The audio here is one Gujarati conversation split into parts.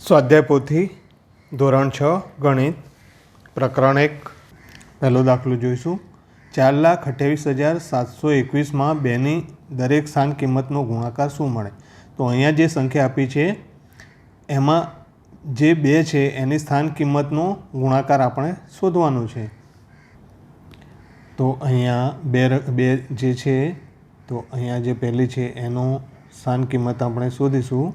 સ્વાધ્યાય પોથી ધોરણ 6 ગણિત પ્રકરણ 1 પહેલો દાખલો જોઈશું। 4,28,721 બેની દરેક સ્થાન કિંમતનો ગુણાકાર શું મળે? તો અહીંયા જે સંખ્યા આપી છે એમાં જે 2 છે એની સ્થાન કિંમતનો ગુણાકાર આપણે શોધવાનો છે। તો અહીંયા બે જે છે તો અહીંયા જે પહેલી છે એનો સ્થાન કિંમત આપણે શોધીશું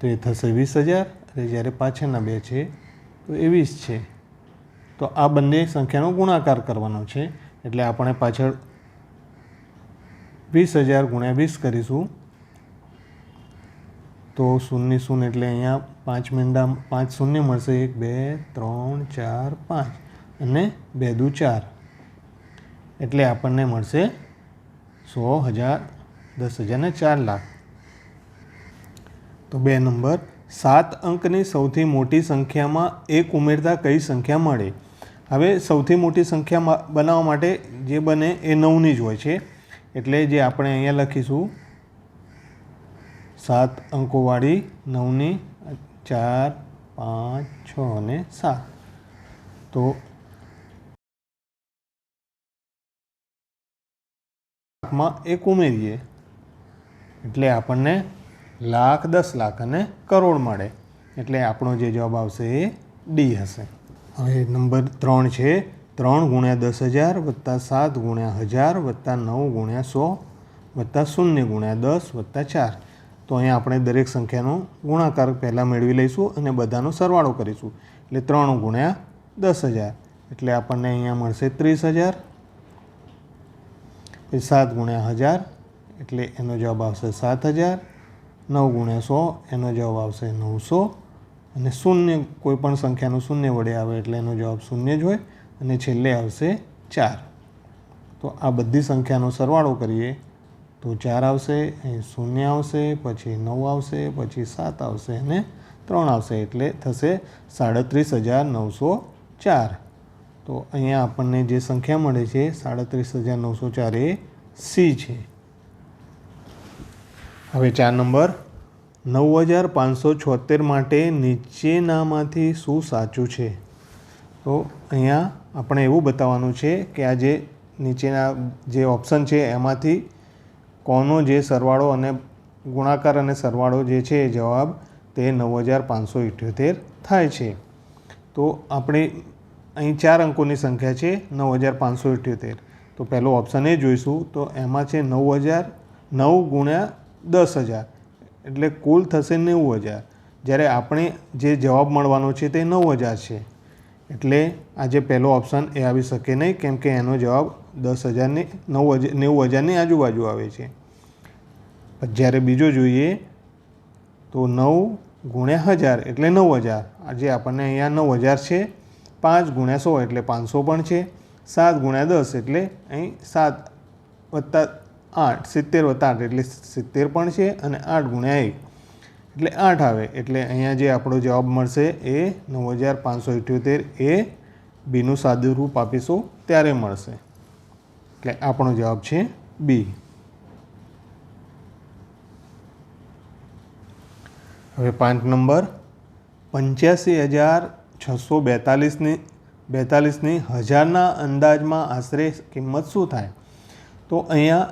તો એ થશે 20,000 અને જ્યારે પાછળના 2 છે તો એ 20 છે। તો આ બંને સંખ્યાનો ગુણાકાર કરવાનો છે એટલે આપણે પાછળ 20,000 ગુણ્યા 20 કરીશું તો 0 0 એટલે અહીંયા 5 શૂન્ય મળશે। 1 2 3 4 5 અને 2 દુ 4 એટલે આપણને મળશે 100,000 10,000 ને 4 લાખ। તો 2 નંબર 7 અંકની સૌથી મોટી સંખ્યામાં 1 ઉમેરતા કઈ સંખ્યા મળે? હવે સૌથી મોટી સંખ્યા બનાવવા માટે જે બને એ 9ની જ હોય છે એટલે જે આપણે અહીંયા લખીશું 7 અંકોવાળી 9ની 4 5 6 અને 7 તો માં 1 ઉમેરીએ એટલે આપણને લાખ 10 લાખ અને કરોડ મળે એટલે આપણો જે જવાબ આવશે એ ડી હશે। હવે નંબર 3 છે 3 ગુણ્યા 10,000 વત્તા 7 ગુણ્યા 1000 વત્તા 9 ગુણ્યા 100 વત્તા 0 ગુણ્યા 10 વત્તા 4 તો અહીંયા આપણે દરેક સંખ્યાનો ગુણાકાર પહેલાં મેળવી લઈશું અને બધાનો સરવાળો કરીશું એટલે 3 ગુણ્યા 10,000 એટલે આપણને અહીંયા મળશે 30,000 7 ગુણ્યા 1000 એટલે એનો જવાબ આવશે 7,000 9 ગુણ્યા 100 એનો જવાબ આવશે 900 અને શૂન્ય કોઈ પણ સંખ્યાનું શૂન્ય વડે આવે એટલે એનો જવાબ શૂન્ય જ હોય અને છેલ્લે આવશે 4। તો આ બધી સંખ્યાનો સરવાળો કરીએ તો 4 આવશે, અહીં શૂન્ય આવશે, પછી 9 આવશે, પછી 7 આવશે અને 3 આવશે એટલે થશે 37,904। તો અહીંયા આપણને જે સંખ્યા મળે છે 37,904 એ સી છે। હવે 4 નંબર 9,576 માટે નીચેનામાંથી શું સાચું છે? તો અહીંયા આપણે એવું બતાવવાનું છે કે આ જે નીચેના જે ઓપ્શન છે એમાંથી કોનો જે સરવાળો અને ગુણાકાર અને સરવાળો જે છે એ જવાબ તે 9,578 થાય છે। તો આપણે અહીં 4 અંકોની સંખ્યા છે 9,578 તો પહેલો ઓપ્શન એ જોઈશું તો એમાં છે 9 ગુણ્યા 10,000 એટલે કુલ થશે 90,000 જ્યારે આપણે જે જવાબ મળવાનો છે તે 9,000 છે એટલે આ જે પહેલો ઓપ્શન એ આવી શકે નહીં કેમ કે એનો જવાબ 10,000ની 90,000ની આજુબાજુ આવે છે। જ્યારે બીજો જોઈએ તો 9 ગુણ્યા 1000 એટલે 9,000 જે આપણને અહીંયા 9,000 છે। 5 ગુણ્યા 100 એટલે 500 પણ છે। 7 ગુણ્યા 10 એટલે અહીં 7 વત્તા 8 70 વત્તા 8 એટલે 70 પણ છે અને 8 ગુણ્યા 1 એટલે 8 આવે એટલે અહીંયા જે આપણો જવાબ મળશે એ 9,578 એ બીનું સાદું રૂપ આપીશું ત્યારે મળશે એટલે આપણો જવાબ છે બી। હવે 5 નંબર 85,642ની હજારના અંદાજમાં આશરે કિંમત શું થાય? તો અહીંયા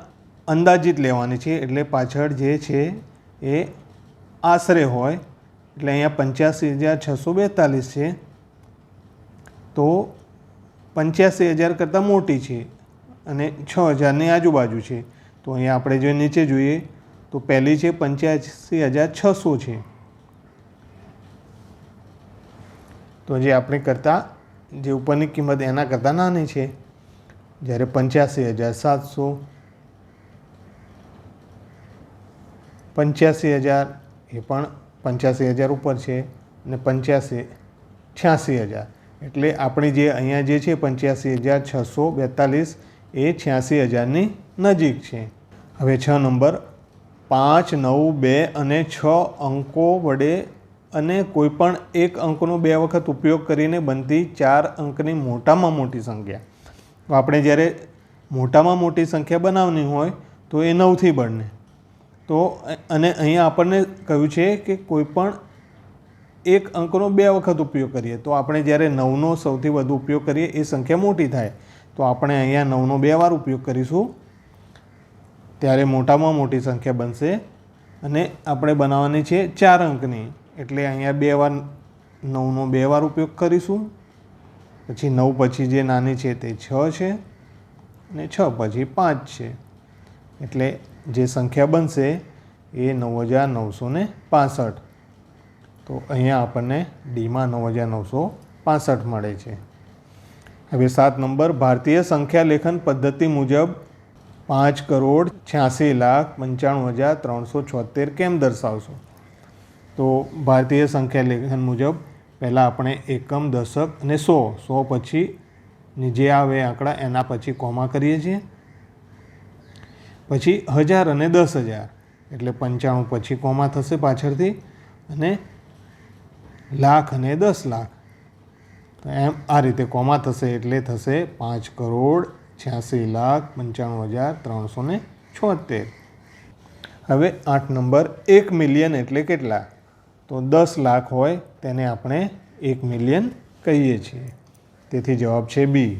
અંદાજિત લેવાની છે એટલે પાછળ જે છે એ આશરે હોય એટલે અહીંયા 85,642 છે તો 85,000 કરતાં મોટી છે અને 6,000ની આજુબાજુ છે તો અહીંયા આપણે જો નીચે જોઈએ તો પહેલી છે 85,600 છે તો જે આપણે કરતાં જે ઉપરની કિંમત એના કરતાં નાની છે જ્યારે 85,700 85,000 એ પણ 85,000 ઉપર છે અને 86,000 એટલે આપણી જે અહીંયા જે છે 85,642 એ 86,000ની નજીક છે। હવે 6 નંબર 5 9 2 અને 6 અંકો વડે અને કોઈપણ એક અંકનો 2 વખત ઉપયોગ કરીને બનતી 4 અંકની મોટામાં મોટી સંખ્યા તો આપણે જ્યારે મોટામાં મોટી સંખ્યા બનાવવાની હોય તો એ 9થી બને તો અને અહીંયા આપણને કહ્યું છે કે કોઈ પણ એક અંકનો 2 વખત ઉપયોગ કરીએ તો આપણે જ્યારે 9નો સૌથી વધુ ઉપયોગ કરીએ એ સંખ્યા મોટી થાય. તો આપણે અહીંયા 9નો 2 વાર ઉપયોગ કરીશું ત્યારે મોટામાં મોટી સંખ્યા બનશે. અને આપણે બનાવવાની છે 4 અંકની, એટલે અહીંયા 2 વાર 9નો 2 વાર ઉપયોગ કરીશું. પછી 9 પછી જે નાની છે તે 6 છે અને 6 પછી 5 છે, એટલે જે સંખ્યા બનશે એ 9965. તો અહીંયા આપણને ડીમાં 9965 મળે છે. હવે 7 નંબર, ભારતીય સંખ્યા લેખન પદ્ધતિ મુજબ 5,86,95,376 કેમ દર્શાવશો? તો ભારતીય સંખ્યા લેખન મુજબ પહેલાં આપણે એકમ, દશક અને 100 પછી જે આવે આંકડા એના પછી કોમા કરીએ છીએ. પછી 1000 અને 10,000 એટલે 95 પછી કોમા થશે પાછળથી, અને લાખ અને 10 લાખ તો એમ આ રીતે કોમા થશે એટલે થશે 5,86,95,376. હવે 8 નંબર, 1 મિલિયન એટલે કેટલા? તો 10 લાખ હોય તેને આપણે 1 મિલિયન કહીએ છીએ, તેથી જવાબ છે બી.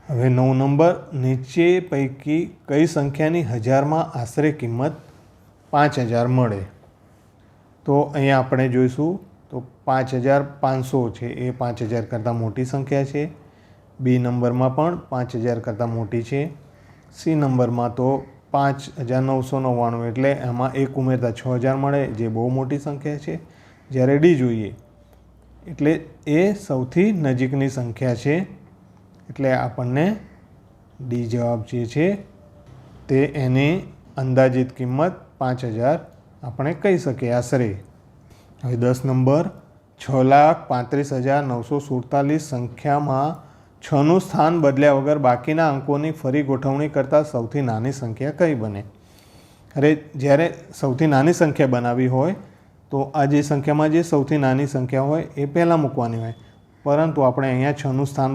હવે 9 નંબર, નીચે પૈકી કઈ સંખ્યાની હજારમાં આશરે કિંમત 5,000 મળે? તો અહીંયા આપણે જોઈશું તો 5,500 છે એ 5,000 કરતાં મોટી સંખ્યા છે. બી નંબરમાં પણ 5,000 કરતાં મોટી છે. સી નંબરમાં તો 5,999 એટલે એમાં એક ઉમેરતા 6,000 મળે, જે બહુ મોટી સંખ્યા છે. જ્યારે ડી જોઈએ એટલે એ સૌથી નજીકની સંખ્યા છે, એટલે આપણને ડી જવાબ જે છે તે એની અંદાજિત કિંમત 5,000 આપણે કહી શકીએ આશરે. હવે 10 નંબર, 6,35,947 સંખ્યામાં 6નું સ્થાન બદલ્યા વગર બાકીના અંકોની ફરી ગોઠવણી કરતાં સૌથી નાની સંખ્યા કઈ બને? અરે જ્યારે સૌથી નાની સંખ્યા બનાવવી હોય તો આ જે સંખ્યામાં જે સૌથી નાની સંખ્યા હોય એ પહેલાં મૂકવાની હોય, પરંતુ આપણે અહીંયા 6નું સ્થાન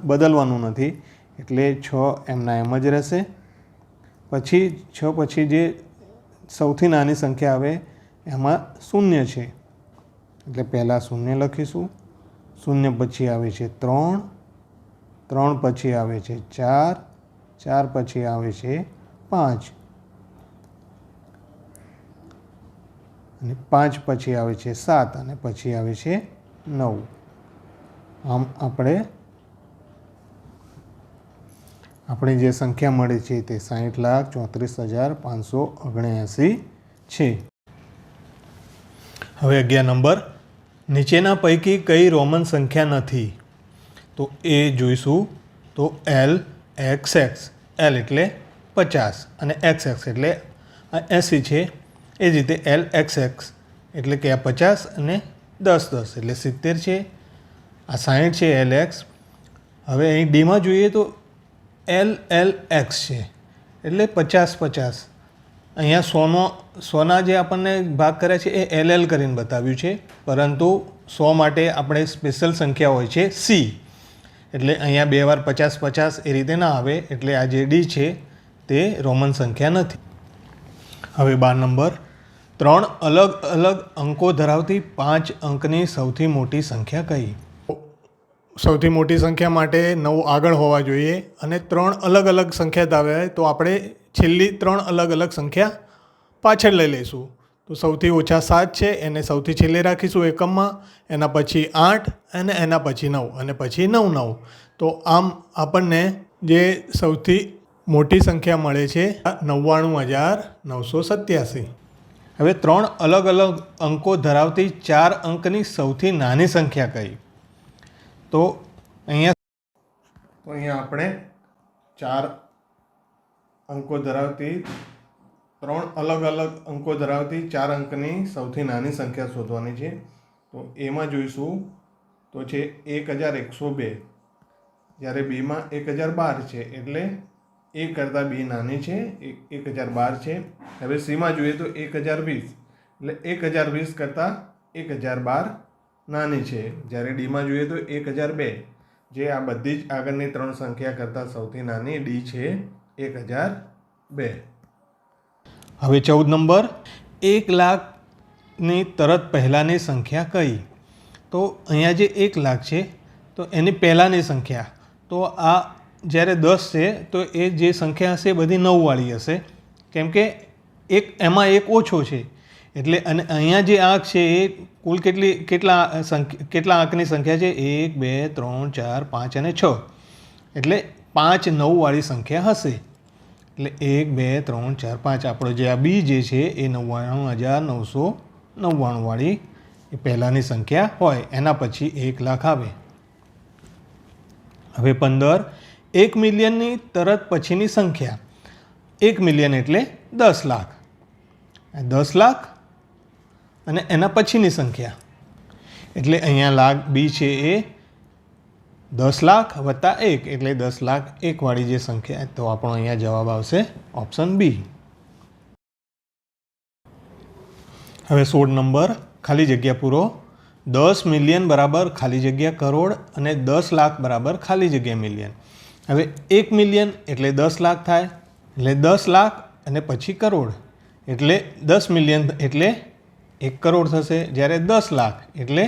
બદલવાનું નથી, એટલે 6 એમના એમ જ રહેશે. પછી 6 પછી જે સૌથી નાની સંખ્યા આવે એમાં 0 છે, એટલે પહેલાં 0 લખીશું. 0 પછી આવે છે 3, 3 પછી આવે છે 4, 4 પછી આવે છે 5, અને 5 પછી આવે છે 7, અને પછી આવે છે 9. આમ આપણે જે સંખ્યા મળે છે તે 60,34,579 છે. હવે 11 નંબર, નીચેના પૈકી કઈ રોમન સંખ્યા નથી? તો એ જોઈશું તો એલ, એક્સ એક્સ. એલ એટલે 50 અને એક્સ એક્સ એટલે 80 છે. એ જ રીતે એલ એક્સ એક્સ એટલે કે આ 50 અને 10 10 એટલે 70 છે. આ 60 છે એલ એક્સ. હવે અહીં ડીમાં જોઈએ તો એલ એલ એક્સ છે એટલે 50 50. અહીંયા 100ના જે આપણને ભાગ કર્યા છે એ એલ એલ કરીને બતાવ્યું છે, પરંતુ 100 માટે આપણે સ્પેશિયલ સંખ્યા હોય છે સી, એટલે અહીંયા 2 વાર 50 50 એ રીતે ના આવે, એટલે આ જે ડી છે તે રોમન સંખ્યા નથી. હવે 12 નંબર, 3 અલગ અલગ અંકો ધરાવતી 5 અંકની સૌથી મોટી સંખ્યા કઈ? સૌથી મોટી સંખ્યા માટે 9 આગળ હોવા જોઈએ, અને 3 અલગ અલગ સંખ્યા આવે તો આપણે છેલ્લી 3 અલગ અલગ સંખ્યા પાછળ લઈ લઈશું. તો સૌથી ઓછા 7 છે એને સૌથી છેલ્લે રાખીશું એકમમાં, એના પછી 8 અને એના પછી 9 અને પછી 9 9. તો આમ આપણને જે સૌથી મોટી સંખ્યા મળે છે 99,987. હવે 3 અલગ અલગ અંકો ધરાવતી 4 અંકની સૌથી નાની સંખ્યા કઈ? તો અહીંયા આપણે 4 અંકો ધરાવતી 3 અલગ અલગ અંકો ધરાવતી 4 અંકની સૌથી નાની સંખ્યા શોધવાની છે. તો એમાં જોઈશું તો છે 1,102, જ્યારે બીમાં 1,012 છે, એટલે એ કરતાં બી નાની છે, 1,012 છે. હવે સીમાં જોઈએ તો 1,020, એટલે 1,020 કરતાં 1,012 નાની છે. જ્યારે ડીમાં જોઈએ તો 1,002, જે આ બધી જ આગળની 3 સંખ્યા કરતાં સૌથી નાની ડી છે 1,002. હવે 14 નંબર, 1 લાખની તરત પહેલાંની સંખ્યા કઈ? તો અહીંયા જે 1 લાખ છે તો એની પહેલાંની સંખ્યા, તો આ જ્યારે 10 છે તો એ જે સંખ્યા હશે એ બધી 9 વાળી હશે, કેમ કે એમાં એક ઓછો છે એટલે. અને અહીંયા જે આંક છે એ કુલ કેટલા આંકની સંખ્યા છે? 1 2 3 4 5 અને 6, એટલે 5 9 વાળી સંખ્યા હશે. એટલે 1 2 3 4 5 આપણો જે આ બી જે છે એ 99,999 વાળી એ પહેલાંની સંખ્યા હોય. એના પછી 1 લાખ આવે. હવે 15, 1 મિલિયનની તરત પછીની સંખ્યા. 1 મિલિયન એટલે 10 લાખ. 10 લાખ અને એના પછીની સંખ્યા, એટલે અહીંયા લાખ બી છે એ 10 લાખ વત્તા 1 એટલે 10 લાખ 1 વાળી જે સંખ્યા, તો આપણો અહીંયા જવાબ આવશે ઓપ્શન બી. હવે 16 નંબર, ખાલી જગ્યા પૂરો. 10 મિલિયન બરાબર ખાલી જગ્યા કરોડ અને 10 લાખ બરાબર ખાલી જગ્યા મિલિયન. હવે 1 મિલિયન એટલે 10 લાખ થાય, એટલે 10 લાખ અને પછી કરોડ એટલે 10 મિલિયન એટલે 1 કરોડ થશે, જ્યારે 10 લાખ એટલે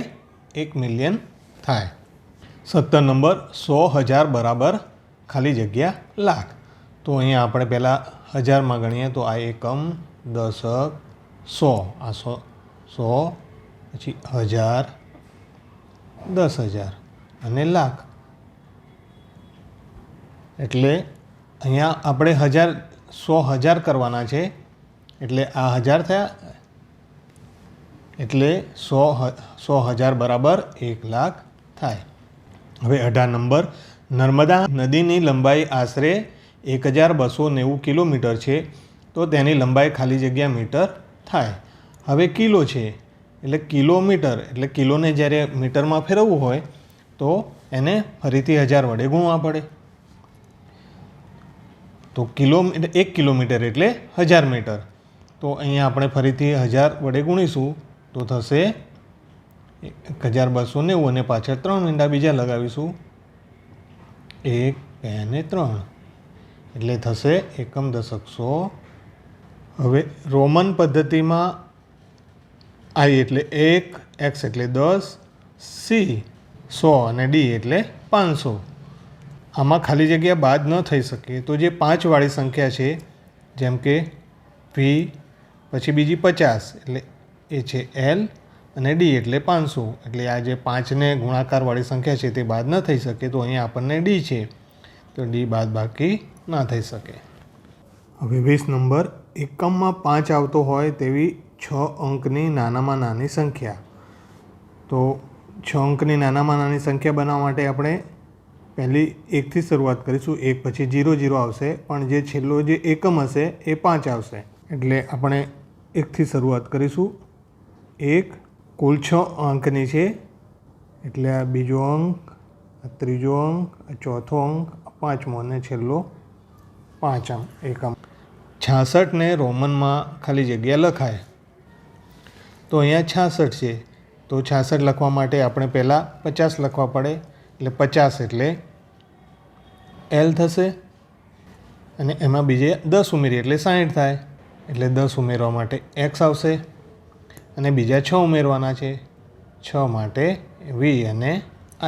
1 મિલિયન થાય. 17 નંબર, 100,000 બરાબર ખાલી જગ્યા લાખ. તો અહીંયા આપણે પહેલાં 1000માં ગણીએ તો આ એકમ, દશક, 100, આ 100 પછી 1000, 10,000 અને લાખ. એટલે અહીંયા આપણે 100,000 કરવાના છે, એટલે આ 1000 થયા, એટલે 100,000 બરાબર 1 લાખ થાય. હવે 18 નંબર, નર્મદા નદીની લંબાઈ આશરે 1290 કિલોમીટર છે, તો તેની લંબાઈ ખાલી જગ્યા મીટર થાય. હવે કિલો છે એટલે કિલોમીટર, એટલે કિલોને જ્યારે મીટરમાં ફેરવવું હોય તો એને ફરીથી 1000 વડે ગુણવા પડે. તો 1 કિલોમીટર એટલે 1000 મીટર. તો અહીંયા આપણે ફરીથી 1000 વડે ગુણીશું તો થશે 1290 અને પાછળ 3 મીંડા બીજા લગાવીશું, 1 2 અને 3 એટલે થશે એકમ, દશક, 100. હવે રોમન પદ્ધતિમાં આઈ એટલે 1, એક્સ એટલે 10, સી 100 અને ડી એટલે 500. આમાં ખાલી જગ્યા બાદ ન થઈ શકે, તો જે 5 વાળી સંખ્યા છે, જેમ કે વી પછી બીજી 50 એટલે એ છે એલ અને ડી એટલે 500. એટલે આ જે 5ને ગુણાકારવાળી સંખ્યા છે તે બાદ ન થઈ શકે, તો અહીંયા આપણને ડી છે તો ડી બાદ બાકી ના થઈ શકે. હવે 20 નંબર, એકમમાં 5 આવતો હોય તેવી 6 અંકની નાનામાં નાની સંખ્યા. તો 6 અંકની નાનામાં નાની સંખ્યા બનાવવા માટે આપણે પહેલી 1થી શરૂઆત કરીશું. 1 પછી 0 0 આવશે, પણ જે છેલ્લો જે એકમ હશે એ 5 આવશે. એટલે આપણે 1થી શરૂઆત કરીશું. 1 કુલ 6 અંકની છે, એટલે આ બીજો અંક, આ ત્રીજો અંક, આ ચોથો અંક, આ પાંચમો અને છેલ્લો 5 એકમ. 66 ને રોમનમાં ખાલી જગ્યા લખાય. તો અહીંયા 66 છે, તો 66 લખવા માટે આપણે પહેલાં 50 લખવા પડે, એટલે 50 એટલે એલ થશે અને એમાં બીજે 10 ઉમેરીએ એટલે 60 થાય, એટલે 10 ઉમેરવા માટે એક્સ આવશે અને બીજા 6 ઉમેરવાના છે, 6 માટે વી અને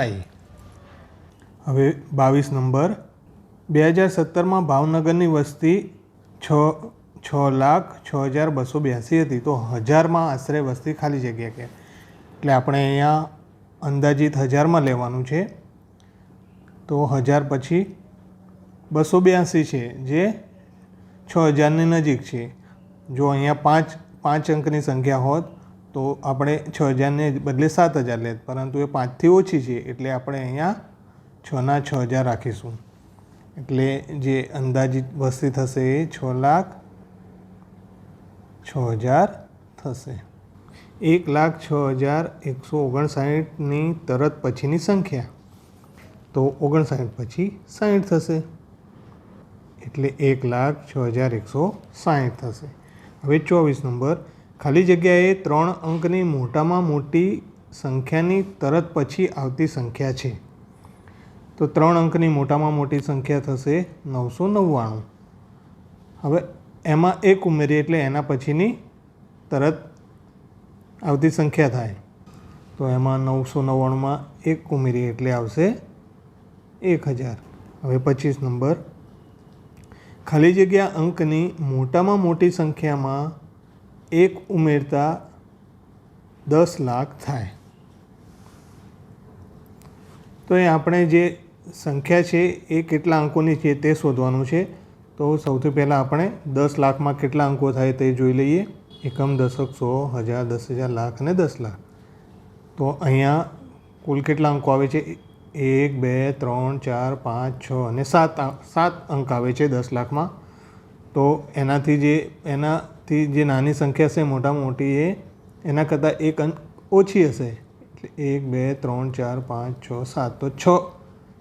આઈ. હવે 22 નંબર, 2017માં ભાવનગરની વસ્તી 6,06,282 હતી, તો 1000માં આશરે વસ્તી ખાલી જગ્યા કે, એટલે આપણે અહીંયા અંદાજિત 1000માં લેવાનું છે. તો 1000 પછી 282 છે, જે 6000ની નજીક છે. જો અહીંયા 5 અંકની સંખ્યા હોત તો આપણે 6000ને બદલે 7000 લેત, પરંતુ એ 5થી ઓછી છે એટલે આપણે અહીંયા 6ના 6000 રાખીશું. એટલે જે અંદાજિત વસ્તી થશે એ 6,06,000 થશે. 1,06,159ની તરત પછીની સંખ્યા, તો 59 પછી 60 થશે, એટલે 1,06,160 થશે. હવે 24 નંબર, ખાલી જગ્યાએ 3 અંકની મોટામાં મોટી સંખ્યાની તરત પછી આવતી સંખ્યા છે. તો 3 અંકની મોટામાં મોટી સંખ્યા થશે 999. હવે એમાં 1 ઉમેરીએ એટલે એના પછીની તરત આવતી સંખ્યા થાય. તો એમાં 999માં 1 ઉમેરીએ એટલે આવશે 1000. હવે 25 નંબર, ખાલી જગ્યા અંકની મોટામાં મોટી સંખ્યામાં 1 ઉમેરતા 10 લાખ થાય. તો એ આપણે જે સંખ્યા છે એ કેટલા અંકોની છે તે શોધવાનું છે. તો સૌથી પહેલાં આપણે 10 લાખમાં કેટલા અંકો થાય તે જોઈ લઈએ. એકમ, દશક, 100, 1000, 10,000, લાખ અને 10 લાખ. તો અહીંયા કુલ કેટલા અંકો આવે છે? 1, 2, 3, 4, 5, 6 અને 7 અંક આવે છે 10 લાખમાં. તો એનાથી જે નાની સંખ્યા છે મોટામાં મોટી એ એના કરતાં 1 અંક ઓછી હશે. એટલે 1, 2, 3, 4, 5, 6, 7 તો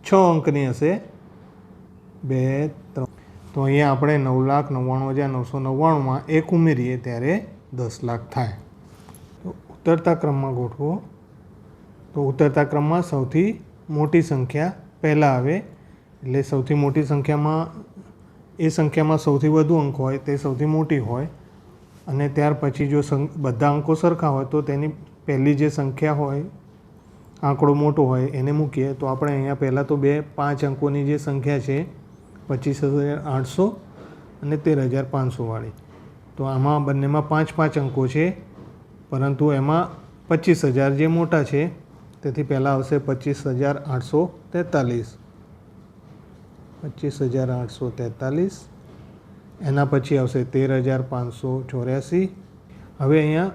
6 અંકની હશે. 2, 3. તો અહીંયા આપણે 9,99,999માં 1 ઉમેરીએ ત્યારે 10 લાખ થાય. તો ઉતરતા ક્રમમાં ગોઠવો. તો ઉતરતા ક્રમમાં સૌથી મોટી સંખ્યા પહેલાં આવે. એટલે સૌથી મોટી સંખ્યામાં એ સંખ્યામાં સૌથી વધુ અંક હોય તે સૌથી મોટી હોય. અને ત્યાર પછી જો બધા અંકો સરખા હોય તો તેની પહેલી જે સંખ્યા હોય, આંકડો મોટો હોય એને મૂકીએ. તો આપણે અહીંયા પહેલાં તો 5 અંકોની જે સંખ્યા છે 25,800 અને 13,500 વાળી. તો આમાં બંનેમાં 5 અંકો છે, પરંતુ એમાં 25,000 જે મોટા છે તેથી પહેલાં આવશે 25,843. 25,843. એના પછી આવશે 13,584. હવે અહીંયા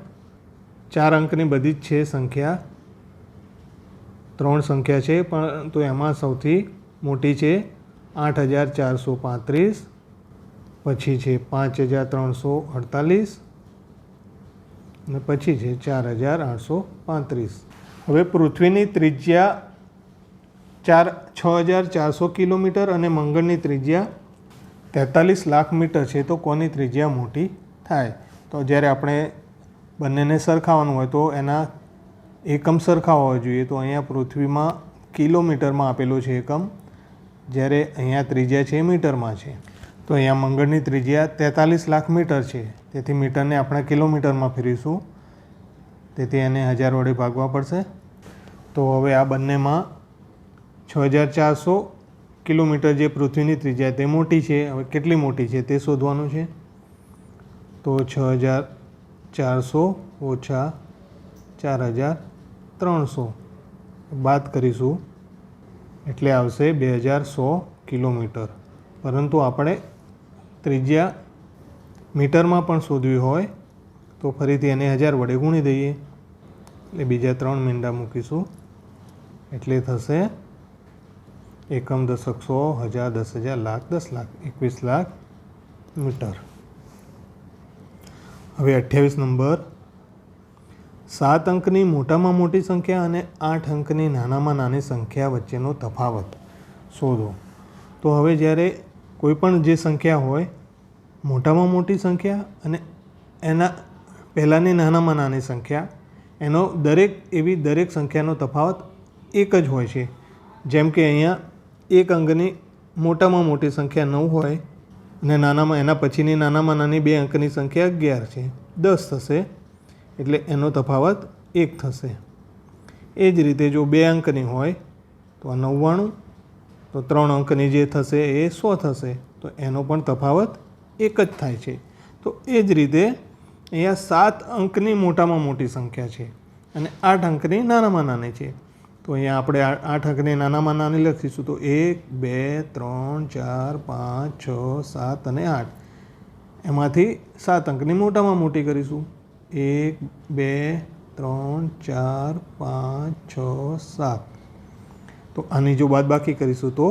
4 અંકની બધી જ છે સંખ્યા, 3 સંખ્યા છે, પરંતુ એમાં સૌથી મોટી છે 8,435. પછી છે 5,348 અને પછી છે 4,835. હવે પૃથ્વીની ત્રિજ્યા 6,400 કિલોમીટર અને મંગળની ત્રિજ્યા 43 લાખ મીટર છે. તો કોની ત્રિજ્યા મોટી થાય? તો જ્યારે આપણે બંનેને સરખાવવાનું હોય તો એના એકમ સરખા હોવા જોઈએ. તો અહીંયા પૃથ્વીમાં કિલોમીટરમાં આપેલો છે એકમ, જ્યારે અહીંયા ત્રિજ્યા છે મીટરમાં છે. તો અહીંયા મંગળની ત્રિજ્યા 43 લાખ મીટર છે, તેથી મીટરને આપણે કિલોમીટરમાં ફેરવીશું. તેથી એને 1000 વડે ભાગવા પડશે. તો હવે આ બંનેમાં 6,400 કિલોમીટર જે પૃથ્વીની ત્રિજ્યા તે મોટી છે. હવે કેટલી મોટી છે તે શોધવાનું છે. તો 6,400 ઓછા 4,300 બાદ કરીશું એટલે આવશે 2,100 કિલોમીટર. પરંતુ આપણે ત્રિજ્યા મીટરમાં પણ શોધવી હોય તો ફરીથી એને 1000 વડે ગુણી દઈએ. એટલે બીજા 3 મીંડા મૂકીશું એટલે થશે એકમ, દશક, 100, 1000, 10,000, લાખ, 10 લાખ, 21 લાખ મીટર. હવે 28 નંબર, 7 અંકની મોટામાં મોટી સંખ્યા અને 8 અંકની નાનામાં નાની સંખ્યા વચ્ચેનો તફાવત શોધો. તો હવે જ્યારે કોઈ પણ જે સંખ્યા હોય, મોટામાં મોટી સંખ્યા અને એના પહેલાંની નાનામાં નાની સંખ્યા, એનો દરેક સંખ્યાનો તફાવત એક જ હોય છે. જેમ કે અહીંયા એક અંકની મોટામાં મોટી સંખ્યા 9 હોય અને એના પછીની નાનામાં નાની 2 અંકની સંખ્યા 11 છે, 10 થશે. એટલે એનો તફાવત 1 થશે. એ જ રીતે જો 2 અંકની હોય તો આ 99, તો 3 અંકની જે થશે એ 100 થશે. તો એનો પણ તફાવત 1 જ થાય છે. તો એ જ રીતે અહીંયા 7 અંકની મોટામાં મોટી સંખ્યા છે અને 8 અંકની નાનામાં નાની છે. તો અહીંયા આપણે 8 અંકની નાનામાં નાની લખીશું. તો 1, 2, 3, 4, 5, 6, 7 અને 8. એમાંથી 7 અંકની મોટામાં મોટી કરીશું. 1, 2, 3, 4, 5, 6, 7. તો આની જો બાદબાકી કરીશું તો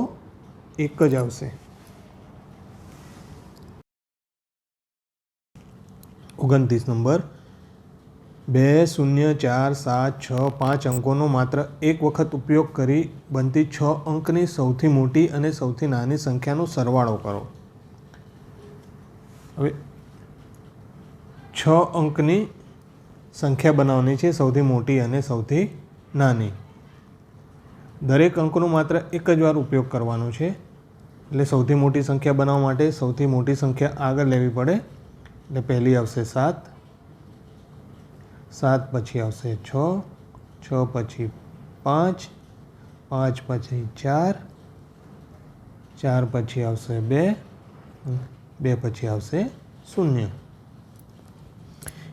1 જ આવશે. 29 નંબર, 2, 0, 4, 7, 6, 5 અંકોનો માત્ર એક વખત ઉપયોગ કરી બનતી 6 અંકની સૌથી મોટી અને સૌથી નાની સંખ્યાનો સરવાળો કરો. હવે 6 અંકની સંખ્યા બનાવવાની છે, સૌથી મોટી અને સૌથી નાની. દરેક અંકનો માત્ર એક જ વાર ઉપયોગ કરવાનો છે. એટલે સૌથી મોટી સંખ્યા બનાવવા માટે સૌથી મોટી સંખ્યા આગળ લેવી પડે. એટલે પહેલી આવશે 7, 7 પછી આવશે 6, 6 પછી 5, 5 પછી 4, 4 પછી આવશે 2, 2 પછી આવશે 0.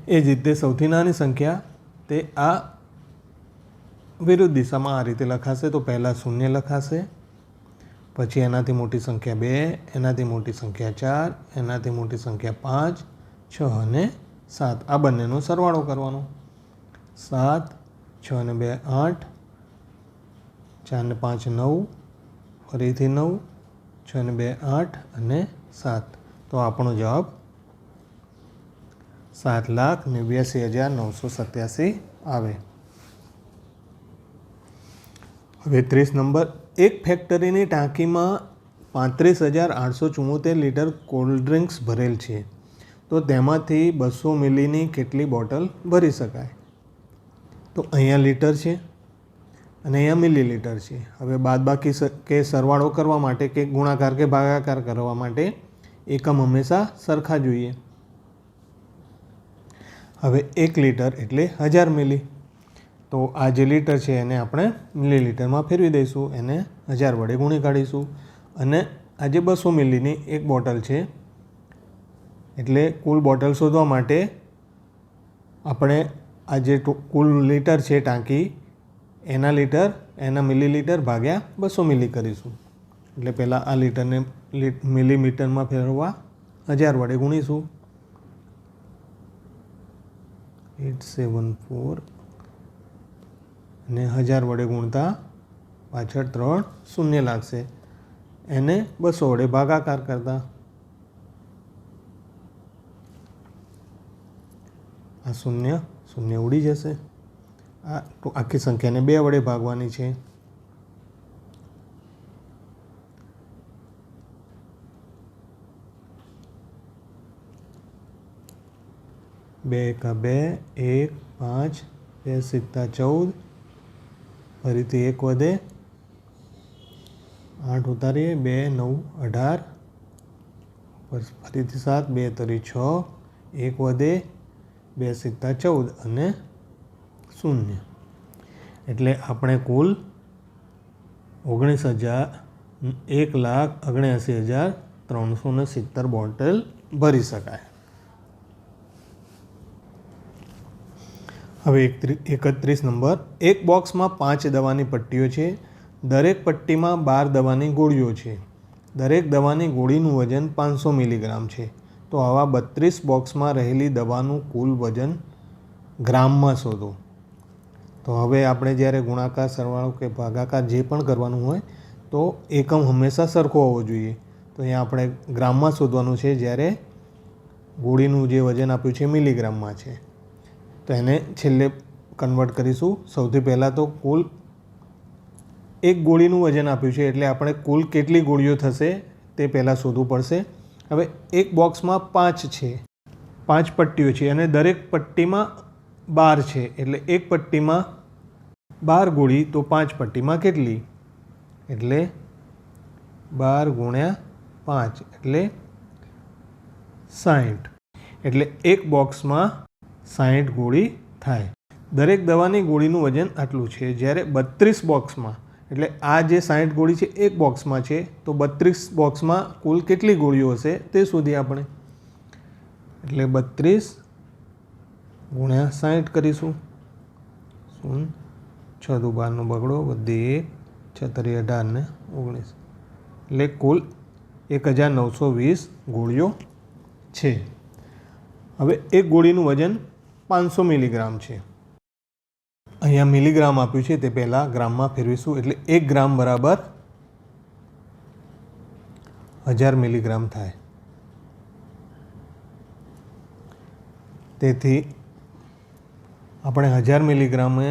એ જ રીતે સૌથી નાની સંખ્યા તે આ વિરુદ્ધ દિશામાં આ રીતે લખાશે. તો પહેલાં 0 લખાશે, પછી એનાથી મોટી સંખ્યા 2, એનાથી મોટી સંખ્યા 4, એનાથી મોટી સંખ્યા 5, 6 અને 7. આ બંનેનો સરવાળો કરવાનો. 7, 6 અને 2 8, 4 ને 5 9, ફરીથી 9, 6 ને 2 8 અને 7. તો આપણો જવાબ 7,89,987 આવે. હવે 30 નંબર. એક ફેક્ટરીની ટાંકીમાં 35,874 લીટર કોલ્ડ ડ્રિંક્સ ભરેલ છે. તો તેમાંથી 200 મિલીની કેટલી બોટલ ભરી શકાય? તો અહીંયા લીટર છે અને અહીંયા મિલીલીટર છે. હવે બાદબાકી કે સરવાળો કરવા માટે કે ગુણાકાર કે ભાગાકાર કરવા માટે એકમ હંમેશા સરખા જોઈએ. હવે 1 લીટર એટલે 1000 મિલી. તો આ જે લીટર છે એને આપણે મિલીલીટરમાં ફેરવી દઈશું, એને 1000 વડે ગુણી કાઢીશું. અને આ જે 200 મિલીની એક બોટલ છે એટલે કુલ બોટલ શોધવા માટે આપણે આ જે કુલ લીટર છે ટાંકી એના લીટર એના મિલીલીટર ભાગ્યા 200 મિલી કરીશું. એટલે પહેલાં આ લીટરને મિલીમીટરમાં ફેરવવા 1000 વડે ગુણીશું. 874 અને 1000 વડે ગુણતા પાછળ 3 શૂન્ય લાગશે. એને 200 વડે ભાગાકાર કરતા આ શૂન્ય શૂન્ય ઉડી જશે. આ આખી સંખ્યાને 2 વડે ભાગવાની છે. 2 એકા 2, 1 5, 2 સિત્તા 14, ફરીથી 1 વધે, 8 ઉતારીએ, 2 9 18, ફરીથી 7, 2 તરી 6, 1 વધે, 2 સિત્તા 14 અને 0. એટલે આપણે કુલ 1,79,370 બોટલ ભરી શકાય. હવે 31 નંબર. એક બોક્સમાં 5 દવાની પટ્ટીઓ છે. દરેક પટ્ટીમાં 12 દવાની ગોળીઓ છે. દરેક દવાની ગોળીનું વજન 500 મિલીગ્રામ છે. તો આવા 32 બોક્સમાં રહેલી દવાનું કુલ વજન ગ્રામમાં શોધો. તો હવે આપણે જ્યારે ગુણાકાર સરવાળો કે ભાગાકાર જે પણ કરવાનું હોય તો એકમ હંમેશા સરખો હોવો જોઈએ. તો અહીંયા આપણે ગ્રામમાં શોધવાનું છે, જ્યારે ગોળીનું જે વજન આપ્યું છે મિલીગ્રામમાં છે. તો એને છેલ્લે કન્વર્ટ કરીશું. સૌથી પહેલાં તો કુલ એક ગોળીનું વજન આપ્યું છે એટલે આપણે કુલ કેટલી ગોળીઓ થશે તે પહેલાં શોધવું પડશે. હવે એક બોક્સમાં 5 છે, 5 પટ્ટીઓ છે અને દરેક પટ્ટીમાં 12 છે. એટલે એક પટ્ટીમાં 12 ગોળી, તો 5 પટ્ટીમાં કેટલી? એટલે 12 ગુણ્યા 5 એટલે 60. એટલે એક બોક્સમાં 60 ગોળી થાય. દરેક દવાની ગોળીનું વજન આટલું છે. જ્યારે 32 બોક્સમાં, એટલે આ જે 60 ગોળી છે એક બોક્સમાં છે, તો 32 બોક્સમાં કુલ કેટલી ગોળીઓ હશે તે શોધીએ આપણે. એટલે 32 ગુણ્યા 60 કરીશું. 6 દુ 12નો બગડો, વધી 1, 6 તરી 18 ને 19. એટલે કુલ 1920 ગોળીઓ છે. હવે એક ગોળીનું વજન 500 મિલીગ્રામ છે. અહીંયા મિલીગ્રામ આપ્યું છે તે પહેલાં ગ્રામમાં ફેરવીશું. એટલે 1 ગ્રામ બરાબર 1000 મિલીગ્રામ થાય. તેથી આપણે 1000 મિલીગ્રામે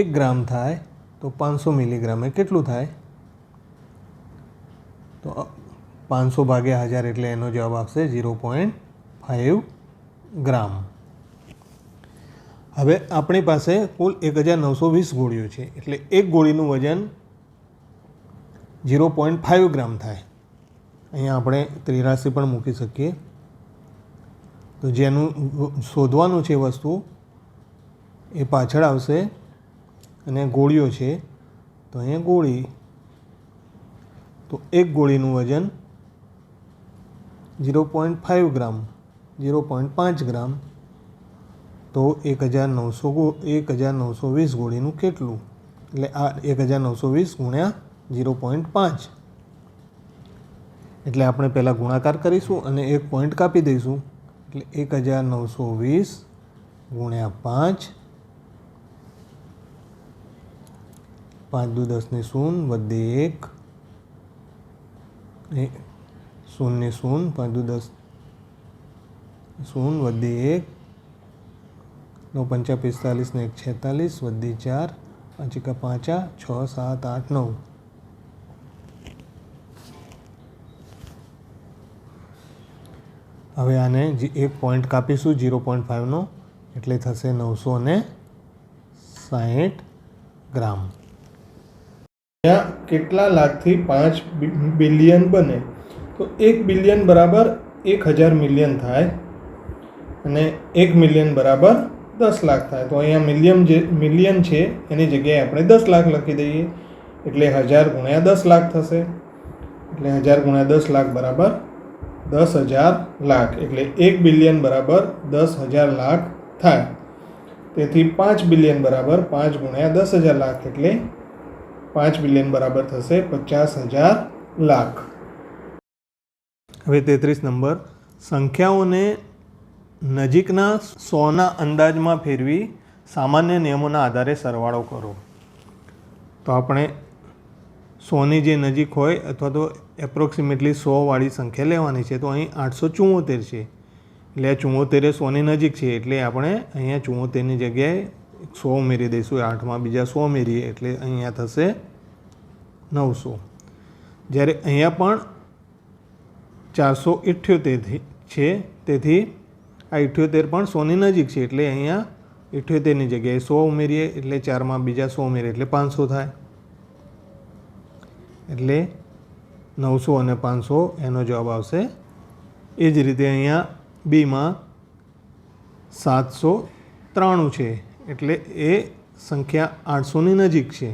1 ગ્રામ થાય તો 500 મિલીગ્રામે કેટલું થાય? તો 500 ભાગ્યા 1000 એટલે એનો જવાબ આવશે 0.5 ગ્રામ. હવે આપણી પાસે કુલ 1920 ગોળીઓ છે. એટલે એક ગોળીનું વજન 0.5 ગ્રામ થાય. અહીંયા આપણે 83 પણ મૂકી શકીએ. તો જેનું શોધવાનું છે વસ્તુ એ પાછળ આવશે અને ગોળીઓ છે તો અહીંયા ગોળી, તો એક ગોળીનું વજન 0.5 ગ્રામ, 0.5 ગ્રામ, તો 1920 ગોળીનું કેટલું? એટલે આ 1920 ગુણ્યા 0.5. એટલે આપણે પહેલાં ગુણાકાર કરીશું અને એક પોઈન્ટ કાપી દઈશું. એટલે 1920 ગુણ્યા 5, 5 દુ 10 ની 0 વધે 1, 0 ની 0, 5 દુ 10 0 વધે 1, 9 પંચા 45 ને 1 46 વધે 4, 5 એકા 5, 6 7 8 9. હવે આને એક પોઈન્ટ કાપીશું 0.5નો, એટલે થશે 960 ગ્રામ. કેટલા લાખથી 5 બિલિયન બને? તો 1 બિલિયન બરાબર 1000 મિલિયન થાય અને 1 મિલિયન બરાબર 10 લાખ થાય. તો અહીંયા મિલિયન છે એની જગ્યાએ આપણે 10 લાખ લખી દઈએ. એટલે 1000 ગુણ્યા 10 લાખ થશે. એટલે 1000 ગુણ્યા 10 લાખ બરાબર 10,000 લાખ. એટલે 1 બિલિયન બરાબર 10,000 લાખ થાય. તેથી 5 બિલિયન બરાબર 5 ગુણ્યા 10,000 લાખ, એટલે 5 બિલિયન બરાબર થશે 50,000 લાખ. હવે 33 નંબર, સંખ્યાઓને નજીકના 100ના અંદાજમાં ફેરવી સામાન્ય નિયમોના આધારે સરવાળો કરો. તો આપણે 100ની જે નજીક હોય અથવા તો એપ્રોક્સિમેટલી 100વાળી સંખ્યા લેવાની છે. તો અહીં 874 છે, એટલે આ 74 એ 100ની નજીક છે, એટલે આપણે અહીંયા 74ની જગ્યાએ 100 ઉમેરી દઈશું. 8માં બીજા 100 ઉમેરીએ એટલે અહીંયા થશે 900. જ્યારે અહીંયા પણ 478 છે, તેથી આ 78 પણ 100ની નજીક છે, એટલે અહીંયા 78ની જગ્યાએ 100 ઉમેરીએ એટલે 4માં બીજા 100 ઉમેરીએ એટલે 500 થાય. એટલે 900 અને 500 એનો જવાબ આવશે. એ જ રીતે અહીંયા બીમાં 793 છે, એટલે એ સંખ્યા 800ની નજીક છે,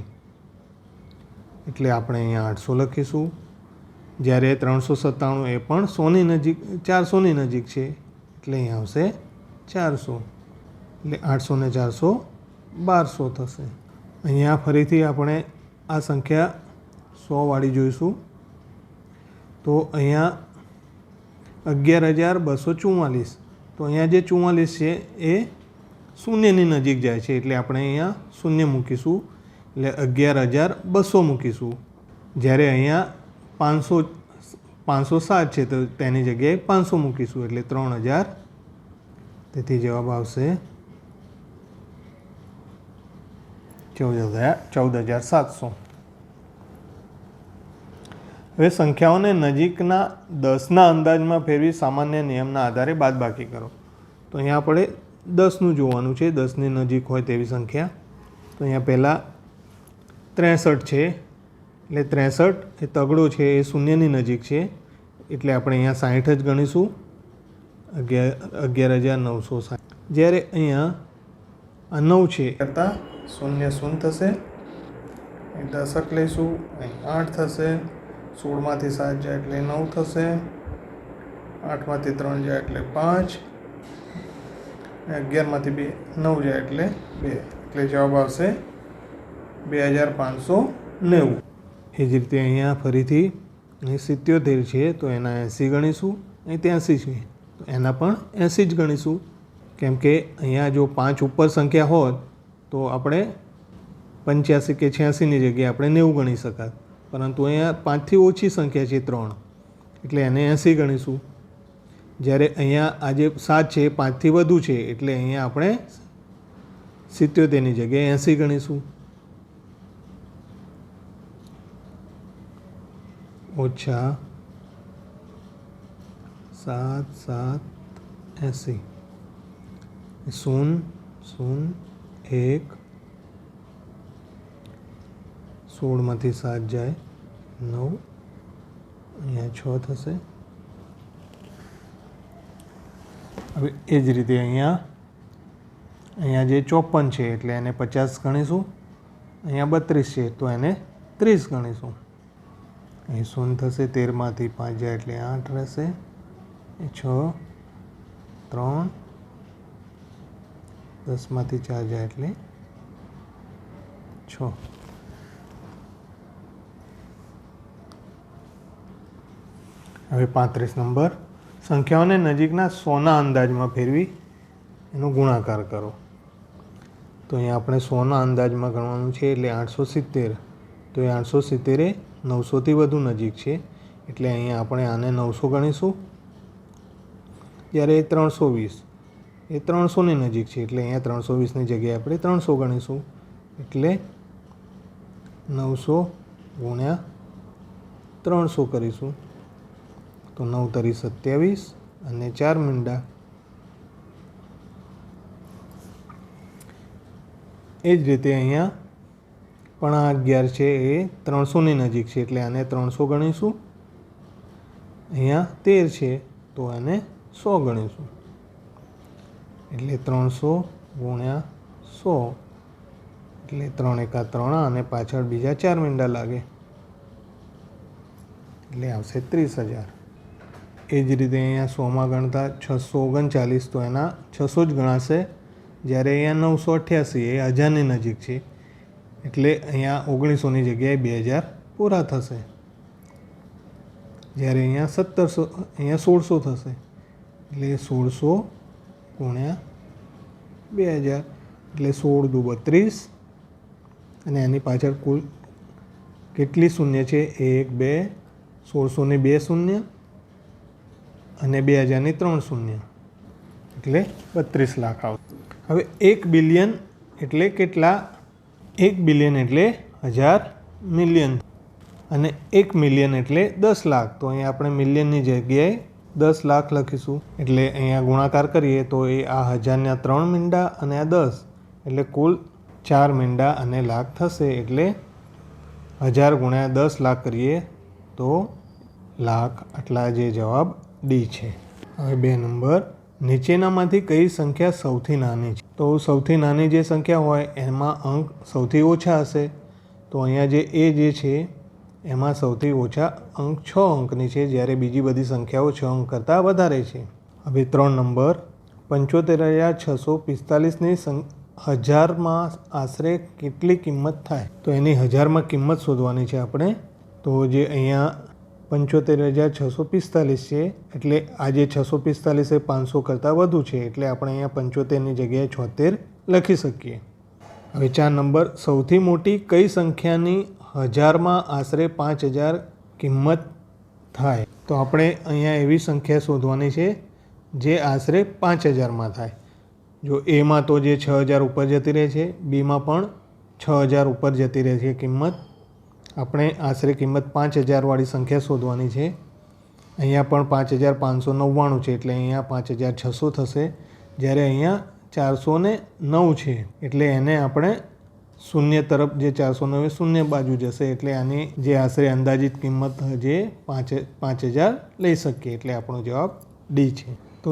એટલે આપણે અહીંયા 800 લખીશું. જ્યારે 397 એ પણ 100ની નજીક 400ની નજીક છે, એટલે અહીંયા આવશે 400. એટલે 800 ને 400 1200 થશે. અહીંયા ફરીથી આપણે આ સંખ્યા 100વાળી જોઈશું. તો અહીંયા 11,244. તો અહીંયા જે 44 છે એ શૂન્યની નજીક જાય છે, એટલે આપણે અહીંયા શૂન્ય મૂકીશું. એટલે 11,200 મૂકીશું. જ્યારે અહીંયા 507 છે, તો તેની જગ્યાએ 500 મૂકીશું, એટલે 3,000. તેથી જવાબ આવશે 14,700. હવે સંખ્યાઓને નજીકના 10ના અંદાજમાં ફેરવી સામાન્ય નિયમના આધારે બાદબાકી કરો. તો અહીંયા આપણે 10નું જોવાનું છે, 10ની નજીક હોય તેવી સંખ્યા. તો અહીંયા પહેલાં 63 છે, એટલે 63 એ તગડો છે, એ શૂન્યની નજીક છે, એટલે આપણે અહીંયા 60 જ ગણીશું. 11,960. જ્યારે અહીંયા આ 9 છે કરતાં 0 0 થશે, 10 લઈશું, અહીં 8 થશે, 16માંથી 7 જાય એટલે 9 થશે, 8માંથી 3 જાય એટલે 5, 11માંથી 2 9 જાય એટલે 2, એટલે જવાબ આવશે 2,590. એ જ રીતે અહીંયા ફરીથી અહીં 77 છે, તો એના 80 ગણીશું. અહીં 83 છે, તો એના પણ 80 જ ગણીશું. કેમ કે અહીંયા જો 5 ઉપર સંખ્યા હોત તો આપણે 85 કે 86ની જગ્યાએ આપણે 90 ગણી શકાત. પરંતુ અહીંયા 5થી ઓછી સંખ્યા છે 3, એટલે એને 80 ગણીશું. જ્યારે અહીંયા આ જે 7 છે એ 5થી વધુ છે, એટલે અહીંયા આપણે 77ની જગ્યાએ 80 ગણીશું. ઓછા 7 7 80, 0 0 1, 16માંથી 7 જાય 9, અહીંયા 6 થશે. હવે એ જ રીતે અહીંયા જે 54 છે એટલે એને 50 ગણીશું. અહીંયા 32 છે તો એને 30 ગણીશું. અહીં 0 થશે, 13માંથી 5 જાય એટલે 8 રહેશે, 6, 3, 10માંથી 4 જાય એટલે 6. હવે 35 નંબર, સંખ્યાઓને નજીકના 100ના અંદાજમાં ફેરવી એનો ગુણાકાર કરો. તો અહીંયા આપણે 100ના અંદાજમાં ગણવાનું છે એટલે 870. તો એ 870 એ 900થી વધુ નજીક છે એટલે અહીંયા આપણે આને 900 ગણીશું. જ્યારે 320 એ 300ની નજીક છે એટલે અહીંયા 320ની જગ્યાએ આપણે 300 ગણીશું. એટલે 900 ગુણ્યા 300 કરીશું. તો 9 તરી 27 અને 4 મીંડા. એ જ રીતે અહીંયા પણ આ 11 છે એ 300ની નજીક છે એટલે આને 300 ગણીશું. અહીંયા 13 છે તો આને 100 ગણીશું. એટલે 300 ગુણ્યા 100 એટલે 3 એકા 3 અને પાછળ બીજા 4 મીંડા લાગે એટલે આવશે 30,000. એ જ રીતે અહીંયા 100માં ગણતા 639 તો એના 600 જ ગણાશે. જ્યારે અહીંયા 988 એ 1000ની નજીક છે એટલે અહીંયા 1900ની જગ્યાએ 2000 પૂરા થશે. જ્યારે અહીંયા 1700 અહીંયા 1600 થશે એટલે 1600 ગુણ્યા 2000 એટલે 16 દુ 32 અને એની પાછળ કુલ કેટલી શૂન્ય છે? 1, 2, 1600ની 2 શૂન્ય અને 2000ની 3 શૂન્ય એટલે 32 લાખ આવશે. હવે 1 બિલિયન એટલે કેટલા? 1 બિલિયન એટલે 1000 મિલિયન અને 1 મિલિયન એટલે 10 લાખ. તો અહીંયા આપણે મિલિયનની જગ્યાએ 10 લાખ લખીશું. એટલે અહીંયા ગુણાકાર કરીએ તો એ આ 1000ના 3 મીંડા અને આ 10 એટલે કુલ 4 મીંડા અને લાખ થશે. એટલે 1000 ગુણ્યા 10 લાખ કરીએ તો લાખ. આટલા જે જવાબ ડી છે. હવે 2 નંબર, નીચેનામાંથી કઈ સંખ્યા સૌથી નાની છે? તો સૌથી નાની જે સંખ્યા હોય એમાં અંક સૌથી ઓછા હશે. તો અહીંયા જે છે એમાં સૌથી ઓછા અંક 6 અંકની છે, જ્યારે બીજી બધી સંખ્યાઓ 6 અંક કરતાં વધારે છે. હવે 3 નંબર, 75,645ની 1000માં આશરે કેટલી કિંમત થાય? તો એની 1000માં કિંમત શોધવાની છે આપણે. તો જે અહીંયા 75,645 છે એટલે આ જે 645 એ 500 કરતાં વધુ છે એટલે આપણે અહીંયા 75ની જગ્યાએ 76 લખી શકીએ. હવે 4 નંબર, સૌથી મોટી કઈ સંખ્યાની 1000માં આશરે 5000 કિંમત થાય? તો આપણે અહીંયા એવી સંખ્યા શોધવાની છે જે આશરે 5000માં થાય. જો એમાં તો જે 6000 ઉપર જતી રહે છે, બીમાં પણ 6000 ઉપર જતી રહે છે કિંમત. આપણે આશરે કિંમત 5000વાળી સંખ્યા શોધવાની છે. અહીંયા પણ 5599 છે એટલે અહીંયા 5600 થશે. જ્યારે અહીંયા 409 છે એટલે એને આપણે શૂન્ય તરફ, જે 409 શૂન્ય બાજુ જશે એટલે આની જે આશરે અંદાજિત કિંમત જે 5000 લઈ શકીએ. એટલે આપણો જવાબ ડી છે. તો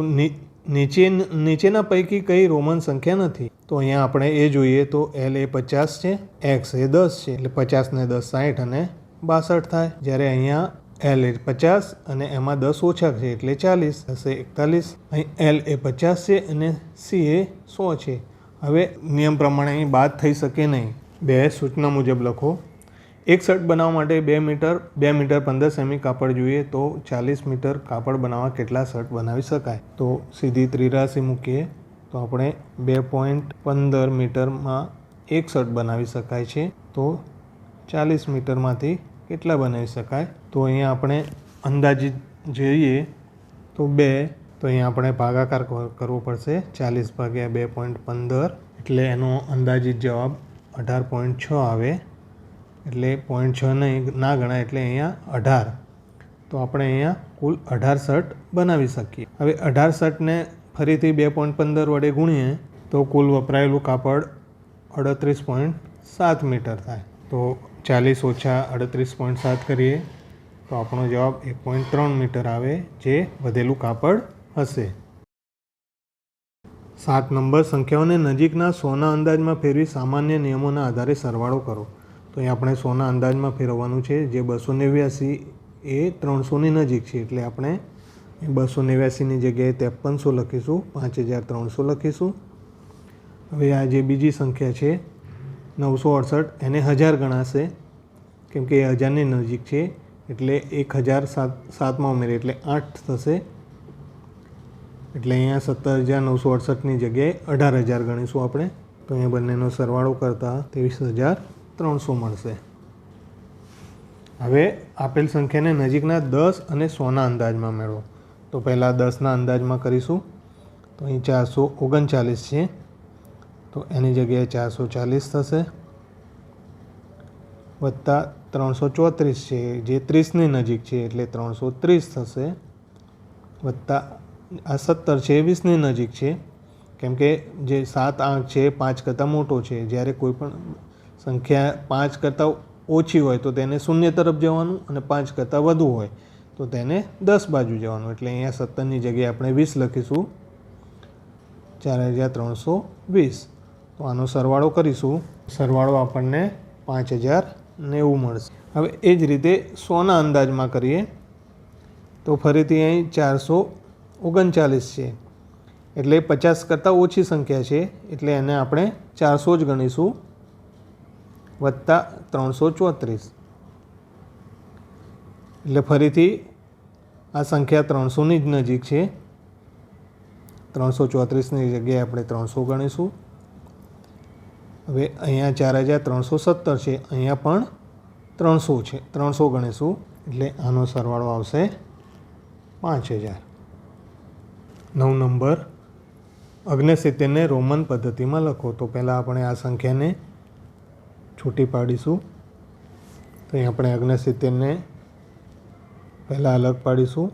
નીચેના પૈકી કઈ રોમન સંખ્યા નથી? તો અહીંયા આપણે એ જોઈએ તો L એ 50 છે, X એ 10 છે એટલે 50 ને 10 60 અને 62 થાય. જ્યારે અહીંયા L એ 50 અને એમાં 10 ઓછા છે એટલે 40 થશે 41. અહીં L એ 50 છે અને C એ 100 છે. હવે નિયમ પ્રમાણે અહીં બાદ થઈ શકે નહીં. 2 સૂચના મુજબ લખો. એક શર્ટ બનાવવા માટે 2 મીટર 15 સેમી કાપડ જોઈએ તો 40 મીટર કાપડ બનાવવા કેટલા શર્ટ બનાવી શકાય? તો સીધી ત્રિરાશી મૂકીએ તો આપણે 2.15 મીટરમાં એક શર્ટ બનાવી શકાય છે. તો 40 મીટરમાંથી કેટલા બનાવી શકાય? તો અહીંયા આપણે અંદાજિત જોઈએ તો 2. તો અહીંયા આપણે ભાગાકાર કરવો પડશે. 40 ભાગ્યા 2.15 એટલે એનો અંદાજિત જવાબ 18.6 આવે. એટલે 0.6 ના ગણાય એટલે અહીંયા 18. તો આપણે અહીંયા કુલ 18 શર્ટ બનાવી શકીએ. હવે 18 શર્ટને ફરીથી 2.15 વડે ગુણીએ તો કુલ વપરાયેલું કાપડ 38.7 મીટર થાય. તો 40 ઓછા 38.7 કરીએ તો આપણો જવાબ 1.3 મીટર આવે, જે વધેલું કાપડ હશે. 7 નંબર, સંખ્યાઓને નજીકના 100ના અંદાજમાં ફેરવી સામાન્ય નિયમોના આધારે સરવાળો કરો. તો અહીં આપણે 100ના અંદાજમાં ફેરવવાનું છે. જે 289 એ 300ની નજીક છે, એટલે આપણે 289ની જગ્યાએ 5300 લખીશું, 5300 લખીશું. હવે આ જે બીજી સંખ્યા છે 968, એને 1000 ગણાશે, કેમ કે એ 1000ની નજીક છે, એટલે 1000 7માં ઉમેરીએ એટલે 8 થશે. એટલે અહીંયા 17,968ની જગ્યાએ 18,000 ગણીશું આપણે. તો અહીંયા બંનેનો સરવાળો કરતાં 23,300 મળશે. હવે આપેલ સંખ્યાને નજીકના 10 અને 100ના અંદાજમાં મેળવો. તો પહેલાં 10ના અંદાજમાં કરીશું. તો અહીં 439 છે, તો એની જગ્યાએ 440 થશે, વત્તા 334 છે જે 30ની નજીક છે એટલે 330 થશે, વત્તા આ 17 છે એ 20ની નજીક છે, કેમ કે જે 7 આંક છે એ 5 કરતાં મોટો છે. જ્યારે કોઈ પણ સંખ્યા 5 કરતાં ઓછી હોય તો તેને 0 તરફ જવાનું, અને 5 કરતાં વધુ હોય તો તેને 10 બાજુ જવાનું. એટલે અહીંયા 17ની જગ્યાએ આપણે 20 લખીશું, 4320. તો આનો સરવાળો કરીશું, સરવાળો આપણને 5090 મળશે. હવે એ જ રીતે 100ના અંદાજમાં કરીએ તો ફરીથી અહીં 439 છે, એટલે 50 કરતાં ઓછી સંખ્યા છે, એટલે એને આપણે 400 જ ગણીશું, વત્તા 334. એટલે ફરીથી આ સંખ્યા 300ની જ નજીક છે, 334ની જગ્યાએ આપણે 300 ગણીશું. હવે અહીંયા 4317 છે, અહીંયા પણ 300 છે, 300 ગણીશું, એટલે આનો સરવાળો આવશે 5000. 9 નંબર, 69ને રોમન પદ્ધતિમાં લખો. તો પહેલાં આપણે આ સંખ્યાને છૂટી પાડીશું. તો અહીં આપણે 69ને પહેલાં અલગ પાડીશું,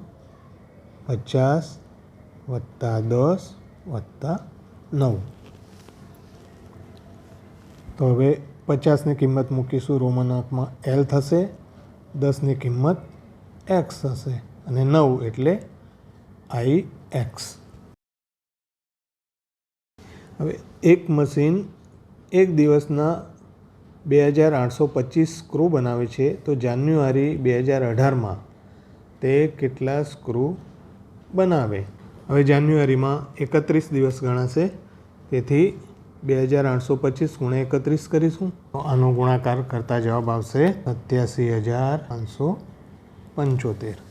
50 વત્તા 10 વત્તા 9. તો હવે 50ની કિંમત મૂકીશું, રોમન અંકમાં L થશે, 10ની કિંમત X થશે, અને 9 એટલે IX. હવે એક મશીન એક દિવસના 2825 સ્ક્રૂ બનાવે છે, તો જાન્યુઆરી 2018માં તે કેટલા સ્ક્રૂ બનાવે? હવે જાન્યુઆરીમાં 31 દિવસ ગણાશે, તેથી 2825 × 31 કરીશું. તો આનો ગુણાકાર કરતા જવાબ આવશે 87,575.